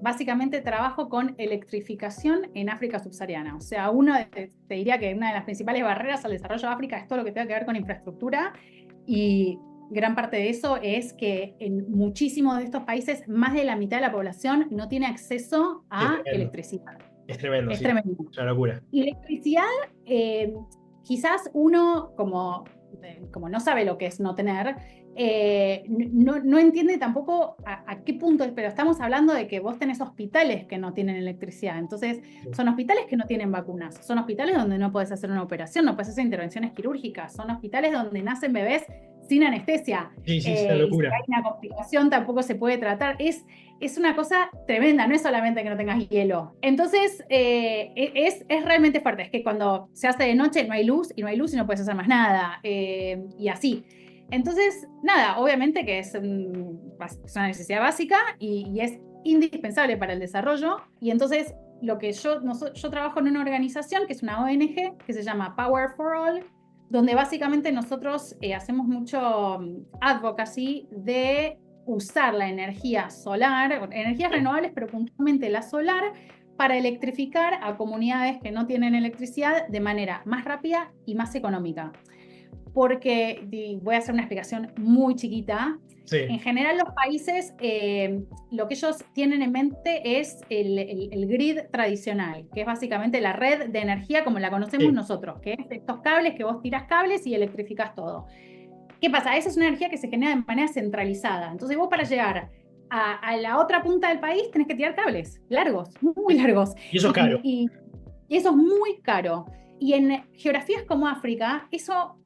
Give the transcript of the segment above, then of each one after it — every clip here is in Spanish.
básicamente trabajo con electrificación en África subsahariana. O sea, te diría que una de las principales barreras al desarrollo de África es todo lo que tenga que ver con infraestructura, y gran parte de eso es que en muchísimos de estos países más de la mitad de la población no tiene acceso Sí, es a tremendo. electricidad. Es tremendo, Es sí. tremendo. Es una locura. Y electricidad, eh, quizás uno como no sabe lo que es no tener, no entiende tampoco a qué punto es, pero estamos hablando de que vos tenés hospitales que no tienen electricidad. Entonces, Sí, son hospitales que no tienen vacunas, son hospitales donde no puedes hacer una operación, no puedes hacer intervenciones quirúrgicas, son hospitales donde nacen bebés sin anestesia, sí, sí, es una y si hay locura. una complicación tampoco se puede tratar. Es una cosa tremenda, no es solamente que no tengas hielo. Entonces, es realmente fuerte. Es que cuando se hace de noche no hay luz, y no hay luz y no puedes hacer más nada, y así. Entonces, nada, obviamente que es una necesidad básica, y es indispensable para el desarrollo. Y entonces, yo trabajo en una organización que es una ONG que se llama Power for All, donde básicamente nosotros hacemos mucho advocacy de usar la energía solar, energías Sí. renovables, pero puntualmente la solar, para electrificar a comunidades que no tienen electricidad de manera más rápida y más económica. Porque, voy a hacer una explicación muy chiquita, Sí, en general los países, lo que ellos tienen en mente es el grid tradicional, que es básicamente la red de energía como la conocemos sí. nosotros, que es estos cables que vos tirás cables y electrificás todo. ¿Qué pasa? Esa es una energía que se genera de manera centralizada. Entonces vos, para llegar a la otra punta del país, tenés que tirar cables largos, muy largos. Y eso es caro. Y eso es muy caro. Y en geografías como África, eso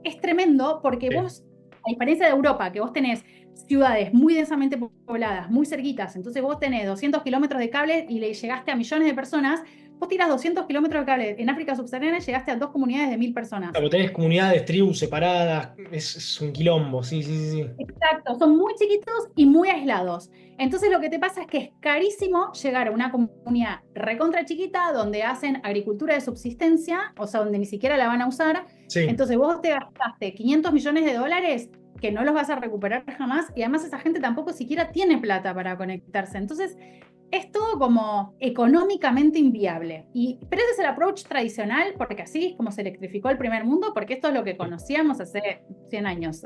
es tremendo, porque Sí. vos, a diferencia de Europa, que vos tenés ciudades muy densamente pobladas, muy cerquitas, entonces vos tenés 200 kilómetros de cable y le llegaste a millones de personas. Vos tirás 200 kilómetros de cable en África subsahariana y llegaste a 2 comunidades de 1000 personas. Claro, tenés comunidades, tribus separadas, es un quilombo, sí, sí, sí, sí. Exacto, son muy chiquitos y muy aislados. Entonces lo que te pasa es que es carísimo llegar a una comunidad recontra chiquita donde hacen agricultura de subsistencia, o sea, donde ni siquiera la van a usar. Sí, Entonces vos te gastaste 500 millones de dólares que no los vas a recuperar jamás, y además esa gente tampoco siquiera tiene plata para conectarse. Entonces es todo como económicamente inviable. Pero ese es el approach tradicional, porque así es como se electrificó el primer mundo, porque esto es lo que sí, conocíamos hace 100 años.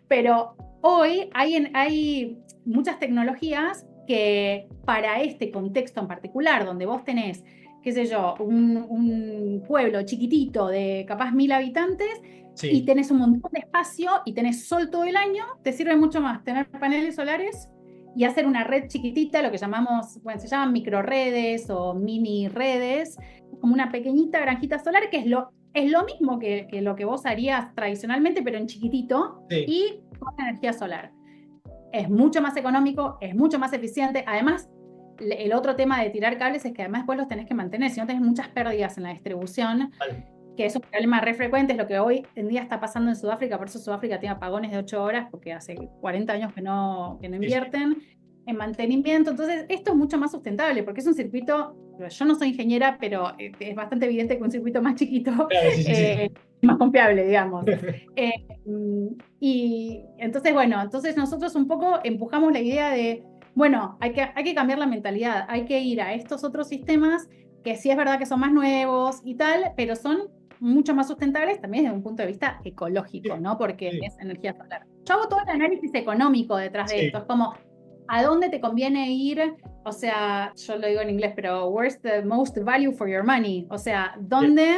Pero hoy hay muchas tecnologías que, para este contexto en particular, donde vos tenés, qué sé yo, un pueblo chiquitito de capaz 1000 habitantes, y sí, tenés un montón de espacio y tenés sol todo el año, te sirve mucho más tener paneles solares y hacer una red chiquitita, lo que llamamos, bueno, se llaman microredes o mini redes, como una pequeñita granjita solar, que es lo mismo que lo que vos harías tradicionalmente, pero en chiquitito sí. y con energía solar. Es mucho más económico, es mucho más eficiente. Además, el otro tema de tirar cables es que además después los tenés que mantener, si no tenés muchas pérdidas en la distribución, Vale. que es un problema re frecuente, es lo que hoy en día está pasando en Sudáfrica. Por eso Sudáfrica tiene apagones de 8 horas, porque hace 40 años que no Sí, sí. invierten en mantenimiento. Entonces, esto es mucho más sustentable, porque es un circuito, yo no soy ingeniera, pero es bastante evidente que un circuito más chiquito Claro, sí, sí, es sí. más confiable, digamos. Eh, y entonces, bueno, entonces nosotros un poco empujamos la idea de, bueno, hay que cambiar la mentalidad, hay que ir a estos otros sistemas que sí es verdad que son más nuevos y tal, pero son mucho más sustentables también desde un punto de vista ecológico, Sí, ¿no? Porque sí, es energía solar. Yo hago todo el análisis económico detrás de esto. Es sí, como, ¿a dónde te conviene ir? O sea, yo lo digo en inglés, pero where's the most value for your money? O sea, bien. ¿dónde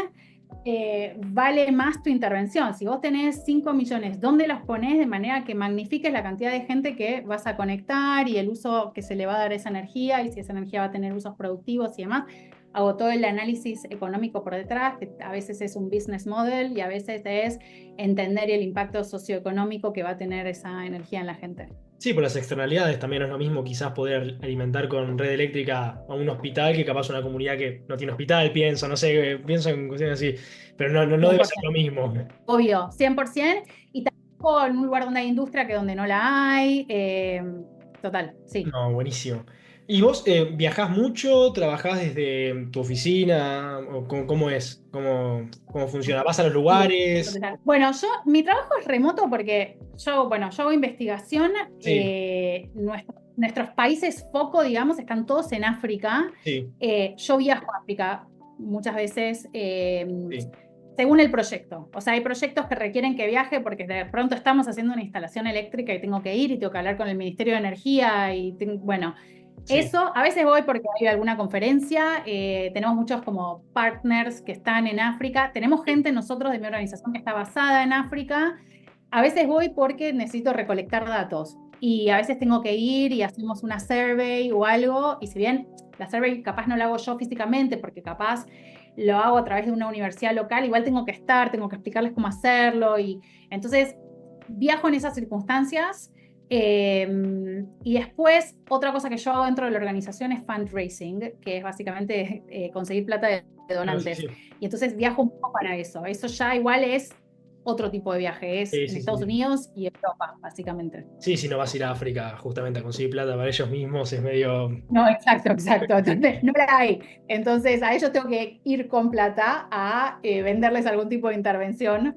vale más tu intervención? Si vos tenés 5 millones, ¿dónde los ponés de manera que magnifiques la cantidad de gente que vas a conectar y el uso que se le va a dar a esa energía, y si esa energía va a tener usos productivos y demás? Hago todo el análisis económico por detrás, que a veces es un business model y a veces es entender el impacto socioeconómico que va a tener esa energía en la gente. Sí, por las externalidades también no es lo mismo quizás poder alimentar con red eléctrica a un hospital que capaz una comunidad que no tiene hospital, pienso, no sé, pienso en cuestiones así, pero no debe ser 100%. lo mismo. Obvio, 100%. Y tampoco en un lugar donde hay industria que donde no la hay. Total, sí. No, buenísimo. ¿Y vos viajás mucho? ¿Trabajás desde tu oficina? ¿O cómo es? ¿Cómo funciona? ¿Vas a los Sí, lugares? total. Bueno, mi trabajo es remoto porque yo hago investigación. Sí, nuestros países foco, digamos, están todos en África. Sí, Yo viajo a África muchas veces sí, según el proyecto. O sea, hay proyectos que requieren que viaje porque de pronto estamos haciendo una instalación eléctrica y tengo que ir y tengo que hablar con el Ministerio de Energía y bueno, sí, eso a veces voy porque hay alguna conferencia, tenemos muchos como partners que están en África, tenemos sí, gente nosotros de mi organización que está basada en África, a veces voy porque necesito recolectar datos y a veces tengo que ir y hacemos una survey o algo y si bien la survey capaz no la hago yo físicamente porque capaz lo hago a través de una universidad local, igual tengo que estar, tengo que explicarles cómo hacerlo y entonces viajo en esas circunstancias. Y después, otra cosa que yo hago dentro de la organización es fundraising, que es básicamente conseguir plata de claro, sí, donantes. sí, Y entonces viajo un poco para eso. Eso ya igual es otro tipo de viaje, es sí, en sí, Estados sí. Unidos y Europa, básicamente. Sí, si no vas a ir a África justamente a conseguir plata para ellos mismos, es medio... No, exacto, exacto. Entonces, no la hay. Entonces, a ellos tengo que ir con plata a venderles algún tipo de intervención